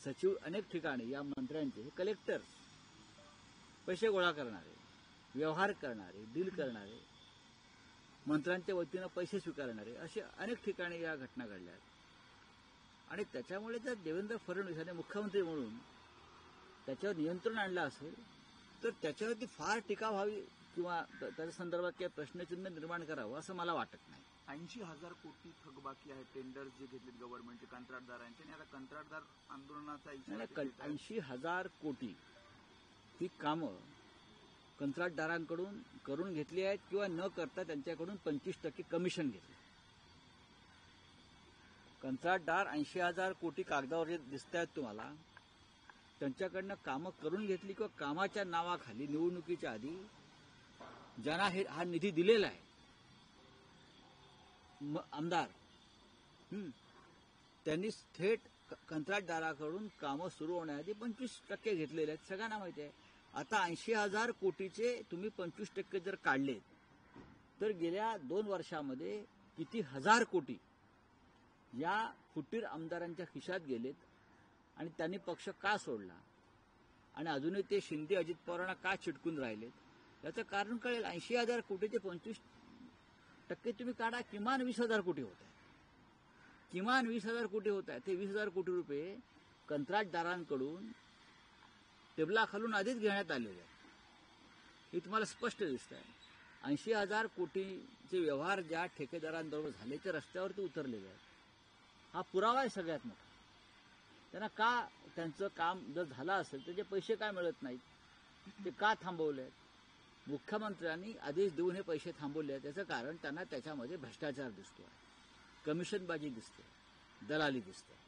सचिव अनेक ठिकाणी या मंत्र्यांचे हे कलेक्टर्स, पैसे गोळा करणारे, व्यवहार करणारे, डील करणारे, मंत्र्यांच्या वतीनं पैसे स्वीकारणारे, असे अनेक ठिकाणी या घटना घडल्या आहेत. आणि त्याच्यामुळे जर देवेंद्र फडणवीस मुख्यमंत्री म्हणून त्याच्यावर नियंत्रण आणलं असेल तर त्याच्यावरती फार टीका व्हावी किंवा त्याच्या संदर्भात काही प्रश्नचिन्ह निर्माण करावं असं मला वाटत नाही. 80,000 कोटी थकबाकी आहे, टेंडर्स जे घेतलेत गव्हर्नमेंटचे कंत्राटदारांचे, आणि आता कंत्राटदार आंदोलनाचा इशारा 80,000 कोटी ही कामं कंत्राटदारांकडून करून घेतली आहेत किंवा न करता त्यांच्याकडून 25% कमिशन घेतलं. कंत्राटदार 80,000 कोटी कागदावर जे दिसत आहेत तुम्हाला, त्यांच्याकडनं कामं करून घेतली किंवा कामाच्या नावाखाली निवडणुकीच्या आधी ज्यांना हा निधी दिलेला आहे आमदार, त्यांनी थेट कंत्राटदाराकडून कामं सुरू होण्याआधी 25% घेतलेले आहेत. सगळ्यांना माहिती आहे. आता 80,000 कोटीचे तुम्ही 25% जर काढलेत तर गेल्या 2 वर्षामध्ये किती हजार कोटी या फुटीर आमदारांच्या खिशात गेलेत आणि त्यांनी पक्ष का सोडला आणि अजूनही ते शिंदे अजित पवारांना का चिटकून राहिलेत याचं कारण कळेल. 80,000 कोटीचे 25% तुम्ही काढा, किमान 20,000 कोटी होत आहे. किमान 20,000 कोटी होत आहे. ते 20,000 कोटी रुपये कंत्राटदारांकडून टेबलाखालून आधीच घेण्यात आलेले आहेत. हे तुम्हाला स्पष्ट दिसत आहे. 80,000 कोटीचे व्यवहार ज्या ठेकेदारांबरोबर झाले ते रस्त्यावरती उतरलेले आहेत. हा पुरावा आहे सगळ्यात मोठा. त्यांना का त्यांचं काम जर झालं असेल त्याचे पैसे काय मिळत नाहीत, ते का थांबवले आहेत? मुख्यमंत्र्यांनी आदेश देऊन हे पैसे थांबवले आहेत. त्याचं कारण त्यांना त्याच्यामध्ये भ्रष्टाचार दिसतोय, कमिशनबाजी दिसते, दलाली दिसते.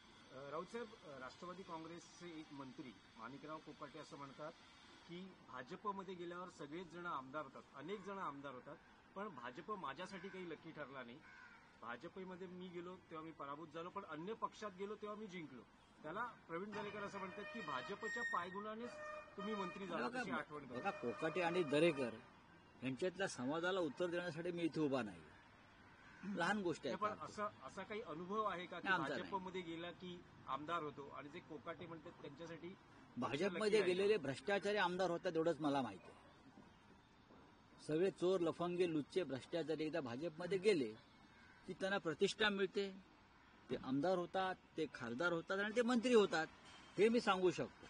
राऊतसाहेब, राष्ट्रवादी काँग्रेसचे एक मंत्री माणिकराव कोकाटे असं म्हणतात की भाजपमध्ये गेल्यावर सगळेच जण आमदार होतात, अनेक जण आमदार होतात, पण भाजप माझ्यासाठी काही लकी ठरला नाही. भाजपमध्ये मी गेलो तेव्हा मी पराभूत झालो, पण अन्य पक्षात गेलो तेव्हा मी जिंकलो. त्याला प्रवीण दरेकर असं म्हणतात की भाजपच्या पायगुणानेच तुम्ही मंत्री झाला, अशी आठवण बघा. कोकाटे आणि दरेकर यांच्यातल्या संवादाला उत्तर देण्यासाठी मी इथे उभा नाही. लहान गोष्ट आहे. पण असा काही अनुभव आहे का की भाजपमध्ये गेला की आमदार होतो, आणि जे कोकाटे म्हणतात त्यांच्यासाठी भाजपमध्ये गेलेले भ्रष्टाचारी आमदार होतात एवढंच मला माहिती आहे. सगळे चोर, लफंगे, लुच्चे, भ्रष्टाचारी एकदा भाजपमध्ये गेले की त्यांना प्रतिष्ठा मिळते. ते आमदार होतात, ते खासदार होतात आणि ते मंत्री होतात, हे मी सांगू शकतो.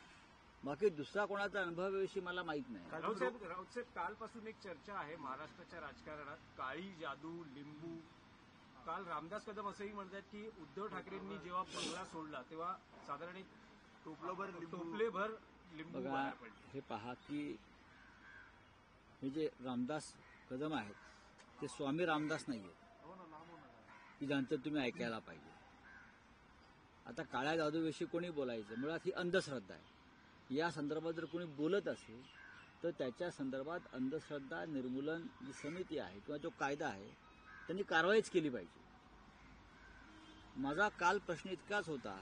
बाकी दुसरा कोणाचा अनुभवाविषयी मला माहित नाही. राऊतसाहेब, कालपासून एक चर्चा आहे महाराष्ट्राच्या राजकारणात, काळी जादू, लिंबू. काल रामदास कदम असंही म्हणतात की उद्धव ठाकरेंनी जेव्हा बंगला सोडला तेव्हा साधारण एक टोपलेभर लिंबू बाहेर पडले. हे पहा की हे जे रामदास कदम आहेत ते स्वामी रामदास नाहीये की ज्यांचं तुम्ही ऐकायला पाहिजे. आता काळ्या जादूविषयी कोणी बोलायचं, मुळात ही अंधश्रद्धा आहे. या संदर्भात जर कोणी बोलत असेल तर त्याच्या संदर्भात अंधश्रद्धा निर्मूलन जी समिती आहे किंवा जो कायदा आहे त्यांनी कारवाईच केली पाहिजे. माझा काल प्रश्न इतकाच होता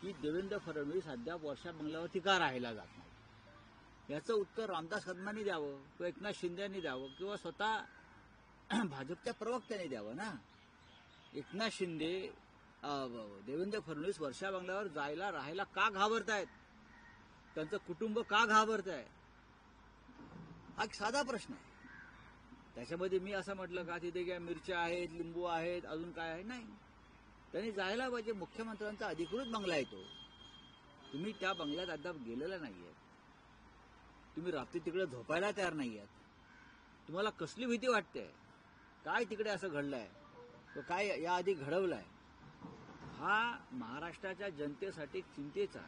की देवेंद्र फडणवीस अद्याप वर्षा बंगल्यावरती का राहायला जात नाही, याचं उत्तर रामदास कदमांनी द्यावं किंवा एकनाथ शिंदेंनी द्यावं किंवा स्वतः भाजपच्या प्रवक्त्यांनी द्यावं ना. एकनाथ शिंदे, देवेंद्र फडणवीस वर्षा बंगल्यावर जायला राहायला का घाबरतायत, त्यांचं कुटुंब का घाबरत आहे, हा एक साधा प्रश्न आहे. त्याच्यामध्ये मी असं म्हटलं का तिथे काय मिरच्या आहेत, लिंबू आहेत, अजून काय आहे? नाही. त्यांनी जायला पाहिजे. मुख्यमंत्र्यांचा अधिकृत बंगला येतो, तुम्ही त्या बंगल्यात अद्याप गेलेला नाहीये, तुम्ही रात्री तिकडे झोपायला तयार नाहीयेत. तुम्हाला कसली भीती वाटते, काय तिकडे असं घडलंय, तो काय याआधी घडवलंय? हा महाराष्ट्राच्या जनतेसाठी चिंतेचा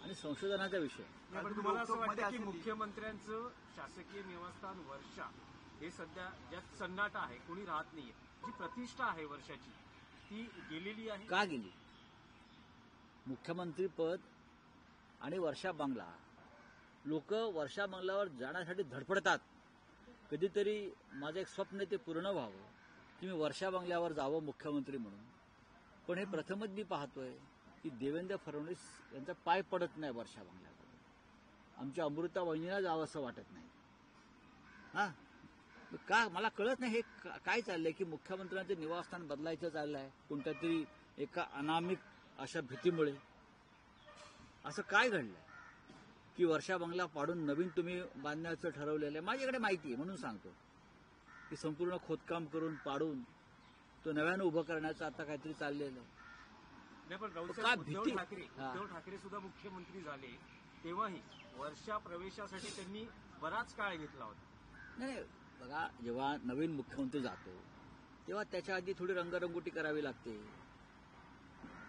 आणि संशोधनाचा विषय. तुम्हाला असं वाटतं की मुख्यमंत्र्यांचं शासकीय निवासस्थान वर्षा हे सध्या ज्यात सन्नाटा आहे, कोणी राहत नाहीये, जी प्रतिष्ठा आहे वर्षाची ती गेलेली आहे? का गेली? मुख्यमंत्री पद आणि वर्षा बंगला, लोक वर्षा बंगल्यावर जाण्यासाठी धडपडतात. कधीतरी माझं एक स्वप्न ते पूर्ण व्हावं की मी वर्षा बंगल्यावर जावं मुख्यमंत्री म्हणून. पण हे प्रथमच मी पाहतोय की देवेंद्र फडणवीस यांचा पाय पडत नाही वर्षा बंगल्यावर. आमच्या अमृता वहिनीला जावं असं वाटत नाही. हा का मला कळत नाही हे काय चाललंय की मुख्यमंत्र्यांचं निवासस्थान बदलायचं चाललंय कोणत्या तरी एका अनामिक अशा भीतीमुळे. असं काय घडलंय की वर्षा बंगला पाडून नवीन तुम्ही बांधण्याचं ठरवलेलं आहे? माझ्याकडे माहिती आहे म्हणून सांगतो की संपूर्ण खोदकाम करून पाडून तो नव्यानं उभं करण्याचं आता काहीतरी चाललेलं आहे. नाही, पण राऊत काय साहेब, भीती? हा. उद्धव ठाकरे सुद्धा मुख्यमंत्री झाले तेव्हाही वर्षा प्रवेशासाठी त्यांनी बराच काळ घेतला होता. नाही बघा, जेव्हा नवीन मुख्यमंत्री जातो तेव्हा त्याच्या आधी थोडी रंगरंगोटी करावी लागते.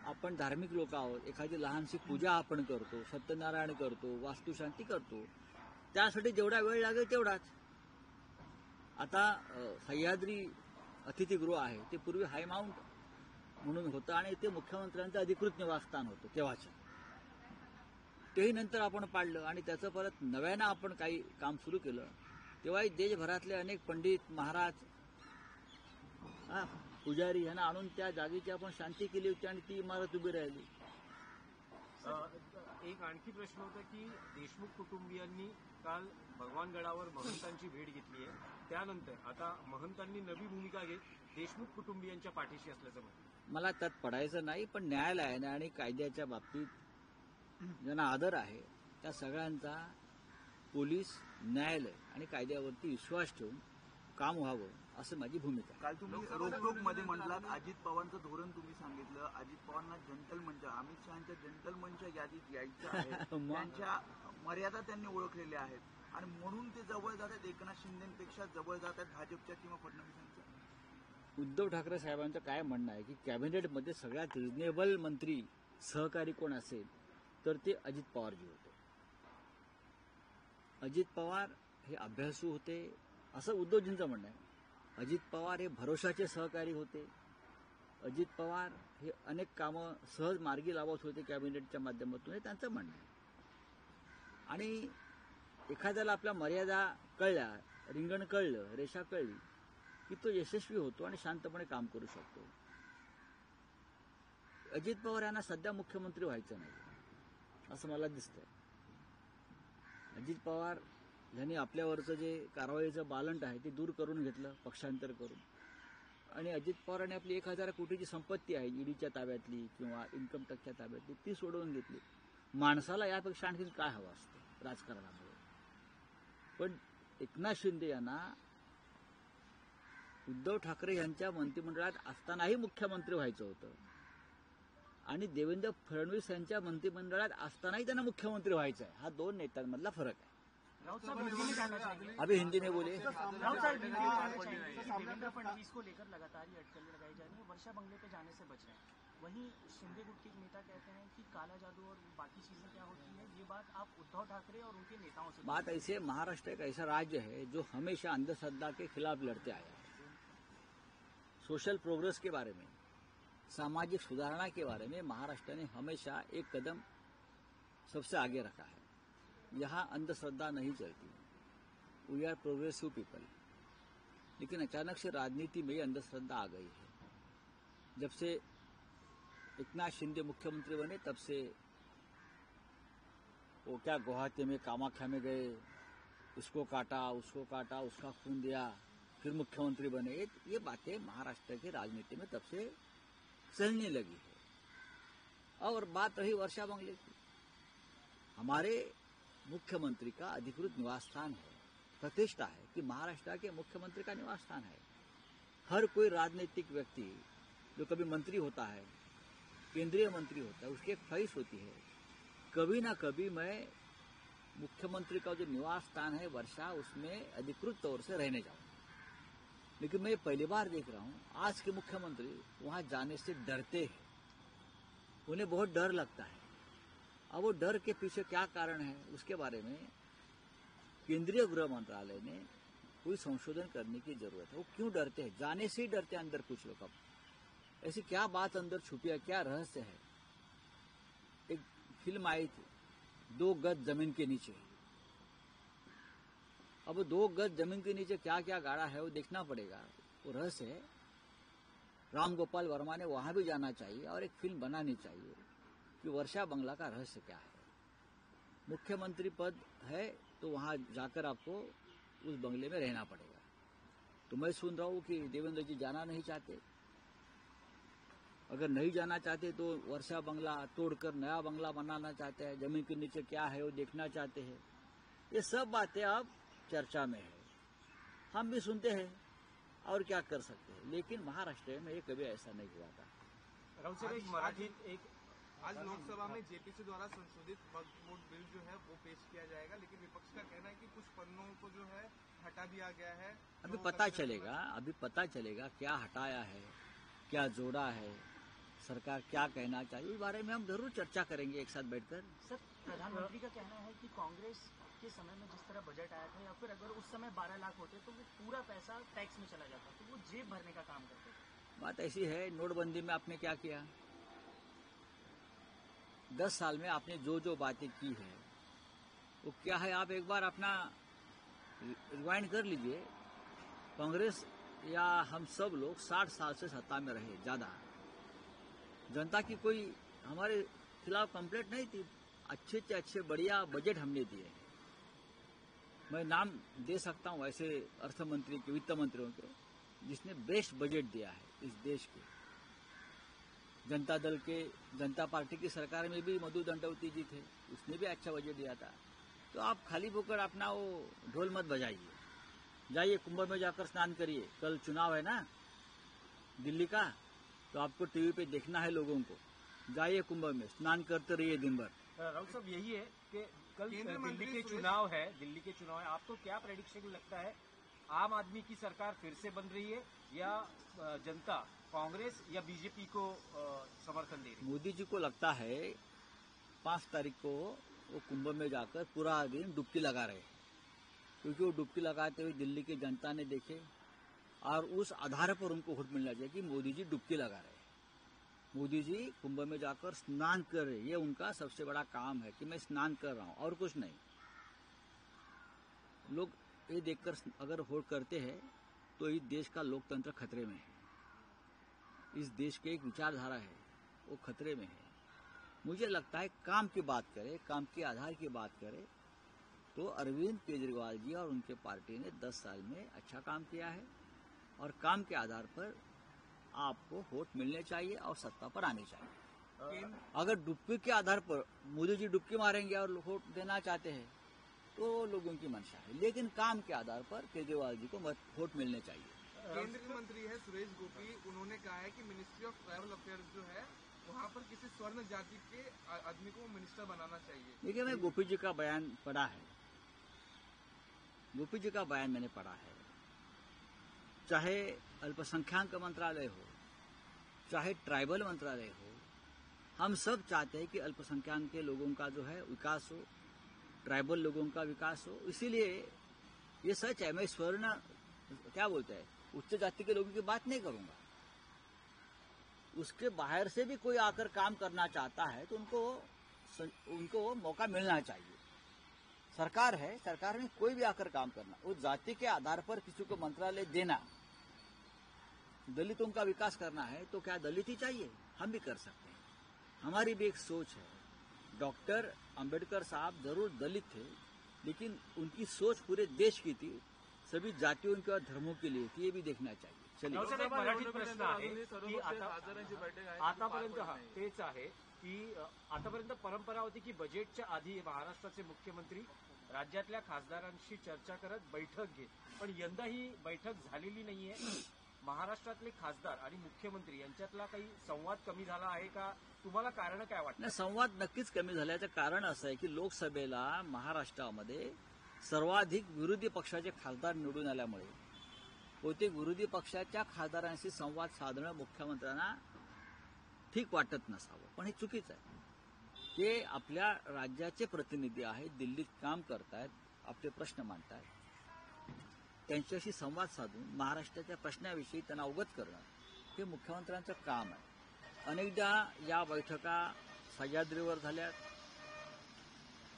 आपण धार्मिक लोक आहोत, एखादी लहानशी पूजा आपण करतो, सत्यनारायण करतो, वास्तुशांती करतो, त्यासाठी जेवढा वेळ लागेल तेवढाच. आता सह्याद्री अतिथीगृह आहे ते पूर्वी हाय माउंट म्हणून होतं आणि ते मुख्यमंत्र्यांचं अधिकृत निवासस्थान होतं तेव्हाचं. तेही नंतर आपण पाडलं आणि त्याचं परत नव्यानं आपण काही काम सुरू केलं. तेव्हाही देशभरातले अनेक पंडित महाराज पुजारी यांना आणून त्या जागेची आपण शांती केली होती आणि ती इमारत उभी राहिली. एक आणखी प्रश्न होता की देशमुख कुटुंबियांनी काल भगवानगडावर महंतांची भेट घेतली आहे. त्यानंतर आता महंतांनी नवी भूमिका घेत देशमुख कुटुंबियांच्या पाठीशी असल्याचं म्हणतात. मला त्यात पडायचं नाही, पण न्यायालयाने आणि कायद्याच्या बाबतीत ज्यांना आदर आहे त्या सगळ्यांचा पोलीस, न्यायालय आणि कायद्यावरती विश्वास ठेवून काम व्हावं असं माझी भूमिका आहे. काल तुम्ही रोखोक मध्ये म्हटलात अजित पवारांचं धोरण तुम्ही सांगितलं. अजित पवारांना जंटलमनच्या, अमित शहाच्या जंटलमनच्या यादीत यायचं आहे. त्यांच्या मर्यादा त्यांनी ओळखलेल्या आहेत आणि म्हणून ते जवळ जात आहेत. एकनाथ शिंदेपेक्षा जवळ जात आहेत भाजपच्या किंवा फडणवीसांच्या. उद्धव ठाकरे साहेबांचं काय म्हणणं आहे की कॅबिनेटमध्ये सगळ्यात रिजनेबल मंत्री सहकारी कोण असेल तर ते अजित पवारजी होते. अजित पवार हे अभ्यासू होते असं उद्धवजींचं म्हणणं आहे. अजित पवार हे भरोशाचे सहकारी होते. अजित पवार हे अनेक कामं सहज मार्गी लावत होते कॅबिनेटच्या माध्यमातून, हे त्यांचं म्हणणं आहे. आणि एखाद्याला आपल्या मर्यादा कळल्या, रिंगण कळलं, रेषा कळली की तो यशस्वी होतो आणि शांतपणे काम करू शकतो. अजित पवार यांना सध्या मुख्यमंत्री व्हायचं नाही असं मला दिसतंय. अजित पवार यांनी आपल्यावरचं जे कारवाईचं बालंट आहे ते दूर करून घेतलं पक्षांतर करून. आणि अजित पवारांनी आपली 1000 कोटीची संपत्ती आहे ईडीच्या ताब्यातली किंवा इन्कम टॅक्सच्या ताब्यातली ती सोडवून घेतली. माणसाला यापेक्षा आणखी काय हवं असतं राजकारणामध्ये. पण एकनाथ शिंदे यांना उद्धव ठाकरे यांच्या मंत्रिमंडळात असतानाही मुख्यमंत्री व्हायचं होतं आणि देवेंद्र फडणवीस यांच्या मंत्रिमंडळात असतानाही त्यांना मुख्यमंत्री व्हायचं आहे. हा दोन नेत्यांमधला फरक आहे. अभी हिंदी में बोलिए. देवेंद्र फडणवीस को लेकर लगातार ये अटकलें लगाई जा रही है, वर्षा बंगले पे जाने से बच रहे हैं. वहीं शिंदे गुट के एक नेता कहते हैं कि काला जादू और बाकी चीजें क्या होती है, ये बात आप उद्धव ठाकरे और उनके नेताओं से बात ऐसी है, महाराष्ट्र एक ऐसा राज्य है जो हमेशा अंधश्रद्धा के खिलाफ लड़ते आया है. सोशल प्रोग्रेस के बारे में, सामाजिक सुधारणा के बारे में महाराष्ट्र ने हमेशा एक कदम सबसे आगे रखा है. यहाँ अंधश्रद्धा नहीं चलती. We are progressive people. लेकिन अचानक से राजनीति में अंधश्रद्धा आ गई है. जब से एकनाथ शिंदे मुख्यमंत्री बने तब से वो क्या गुवाहाटी में कामाख्या में गए, उसको काटा, उसका खून दिया, फिर मुख्यमंत्री बने. ये बातें महाराष्ट्र की राजनीति में तब से चलने लगी है. और बात रही वर्षा बंगले की, हमारे मुख्यमंत्री का अधिकृत निवास स्थान है, प्रतिष्ठा है कि महाराष्ट्र के मुख्यमंत्री का निवास स्थान है. हर कोई राजनीतिक व्यक्ति जो कभी मंत्री होता है, केंद्रीय मंत्री होता है, उसकी एक ख्वाहिश होती है कभी ना कभी मैं मुख्यमंत्री का जो निवास स्थान है वर्षा, उसमें अधिकृत तौर से रहने जाऊं. लेकिन मैं पहली बार देख रहा हूं आज के मुख्यमंत्री वहां जाने से डरते हैं. उन्हें बहुत डर लगता है. अब वो डर के पीछे क्या कारण है उसके बारे में केंद्रीय गृह मंत्रालय ने कोई संशोधन करने की जरूरत है. वो क्यों डरते हैं? जाने से ही डरते हैं अंदर कुछ लोग. अब ऐसी क्या बात अंदर छुपी है, क्या रहस्य है? एक फिल्म आई थी 2 गज जमीन के नीचे. अब 2 गज जमीन के नीचे क्या क्या गाड़ा है वो देखना पड़ेगा. वो रहस्य है. राम गोपाल वर्मा ने वहां भी जाना चाहिए और एक फिल्म बनानी चाहिए कि वर्षा बंगला का रहस्य क्या है. मुख्यमंत्री पद है तो वहां जाकर आपको उस बंगले में रहना पड़ेगा. तो मैं सुन रहा हूं कि देवेंद्र जी जाना नहीं चाहते. अगर नहीं जाना चाहते तो वर्षा बंगला तोड़कर नया बंगला बनाना चाहते हैं, जमीन के नीचे क्या है वो देखना चाहते हैं। ये सब बातें अब चर्चा में है, हम भी सुनते हैं और क्या कर सकते हैं, लेकिन महाराष्ट्र में ये कभी ऐसा नहीं हुआ था। राहुल साहब, एक मराठीत एक आज लोकसभा में जेपीसी द्वारा संशोधित वक्फ बोर्ड बिल जो है वो पेश किया जाएगा, लेकिन विपक्ष का कहना है कि कुछ पन्नों को जो है हटा दिया गया है। अभी पता चलेगा क्या हटाया है, क्या जोड़ा है, सरकार क्या कहना चाहिए, इस बारे में हम जरूर चर्चा करेंगे एक साथ बैठकर। सर, प्रधानमंत्री का कहना है कि कांग्रेस के समय में जिस तरह बजट आया था, या फिर अगर उस समय 12 लाख होते तो वो पूरा पैसा टैक्स में चला जाता, तो वो जेब भरने का काम करते थे। बात ऐसी है, नोटबंदी में आपने क्या किया, 10 साल में आपने जो जो बातें की है वो क्या है, आप एक बार अपना रिवाइंड कर लीजिए। कांग्रेस या हम सब लोग 60 साल से सत्ता में रहे, ज्यादा जनता की कोई हमारे खिलाफ कंप्लेंट नहीं थी, अच्छे से अच्छे बढ़िया बजट हमने दिए। मैं नाम दे सकता हूं ऐसे अर्थ मंत्री के, वित्त मंत्रियों के, जिसने बेस्ट बजट दिया है इस देश के। जनता पार्टी की सरकार में भी मधु दंडवती जी थे, उसने भी अच्छा बजट दिया था। तो आप खाली होकर अपना वो ढोल मत बजाइए, जाइए कुंभ में जाकर स्नान करिए। कल चुनाव है ना दिल्ली का, तो आपको टीवी पे देखना है लोगों को, जाइए कुंभ में स्नान करते रहिए दिन भर। राहुल साहब, यही है कि कल केंद्रीय मंत्री दिल्ली के चुनाव है, आपको क्या प्रेडिक्शन लगता है, आम आदमी की सरकार फिर से बन रही है या जनता कांग्रेस या बीजेपी को समर्थन दे रही है? मोदी जी को लगता है 5 तारीख को वो कुंभ में जाकर पूरा दिन डुबकी लगा रहे, क्योंकि वो डुबकी लगाते हुए दिल्ली की जनता ने देखे और उस आधार पर उनको वोट मिलना चाहिए कि मोदी जी डुबकी लगा रहे, मोदी जी कुंभ में जाकर स्नान कर रहे। ये उनका सबसे बड़ा काम है कि मैं स्नान कर रहा हूं और कुछ नहीं। लोग ये देखकर अगर वोट करते हैं तो इस देश का लोकतंत्र खतरे में है, इस देश की एक विचारधारा है वो खतरे में है। मुझे लगता है काम की बात करें, काम के आधार की बात करें तो अरविंद केजरीवाल जी और उनके पार्टी ने 10 साल में अच्छा काम किया है, और काम के आधार पर आपको वोट मिलने चाहिए और सत्ता पर आनी चाहिए। अगर डुबकी के आधार पर मोदी जी डुबकी मारेंगे और वोट देना चाहते हैं तो लोगों की मंशा है, लेकिन काम के आधार पर केजरीवाल जी को वोट मिलने चाहिए। केंद्रीय मंत्री है सुरेश गोपी, उन्होंने कहा है कि मिनिस्ट्री ऑफ ट्राइबल अफेयर्स जो है वहाँ पर किसी स्वर्ण जाति के आदमी को मिनिस्टर बनाना चाहिए। देखिए, मैं गोपी जी का बयान पढ़ा है, गोपी जी का बयान मैंने पढ़ा है। चाहे अल्पसंख्याक मंत्रालय हो, चाहे ट्राइबल मंत्रालय हो, हम सब चाहते हैं कि अल्पसंख्याक के लोगों का जो है विकास हो, ट्राइबल लोगों का विकास हो। इसीलिए ये सच है, मैं स्वर्ण क्या बोलते हैं उच्च जाति के लोगों की बात नहीं करूंगा। उसके बाहर से भी कोई आकर काम करना चाहता है तो उनको मौका मिलना चाहिए। सरकार है, सरकार में कोई भी आकर काम करना, उस जाति के आधार पर किसी को मंत्रालय देना, दलितों का विकास करना है तो क्या दलित ही चाहिए, हम भी कर सकते हैं। हमारी भी एक सोच है। डॉक्टर अंबेडकर साहब जरूर दलित थे, लेकिन उनकी सोच पूरे देश की थी, सभी जातियों के और धर्मों के लिए थी, ये भी देखना चाहिए। चलिए, राहुल साहेब, एक मराठीत प्रश्न आहे की आतापर्यंत तेच आहे की आतापर्यंत परंपरा होती की बजेटच्या आधी महाराष्ट्राचे मुख्यमंत्री राज्यातल्या खासदारांशी चर्चा करत बैठक घेत, पण यंदा ही बैठक झालेली नाहीये। महाराष्ट्रातले खासदार आणि मुख्यमंत्री यांच्यातला काही संवाद कमी झाला आहे का? तुम्हाला कारण काय वाटतं? नाही, संवाद नक्कीच कमी झाल्याचं कारण असं आहे की लोकसभेला महाराष्ट्रामध्ये सर्वाधिक विरोधी पक्षाचे खासदार निवडून आल्यामुळे बहुतेक विरोधी पक्षाच्या खासदारांशी संवाद साधणं मुख्यमंत्र्यांना ठीक वाटत नसावं, पण हे चुकीचं आहे। ते आपल्या राज्याचे प्रतिनिधी आहेत, दिल्लीत काम करतायत, आपले प्रश्न मांडतायत, त्यांच्याशी संवाद साधून महाराष्ट्राच्या प्रश्नाविषयी त्यांना अवगत करणं हे मुख्यमंत्र्यांचं काम आहे। अनेकदा या बैठका सह्याद्रीवर झाल्या,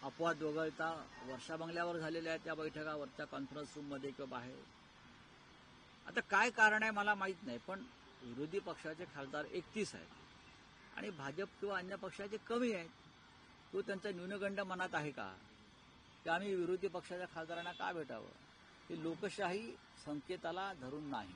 अपवाद वगळता वर्षा बंगल्यावर झालेल्या आहेत त्या बैठका, वरच्या कॉन्फरन्स रूममध्ये किंवा बाहेर। आता काय कारण आहे मला माहित नाही, पण विरोधी पक्षाचे खासदार 31 आहेत आणि भाजप किंवा अन्य पक्षाचे कमी आहेत। तो त्यांचा न्यूनगंड मनात आहे का की आम्ही विरोधी पक्षाच्या खासदारांना का भेटावं? हे लोकशाही संकेताला धरून नाही।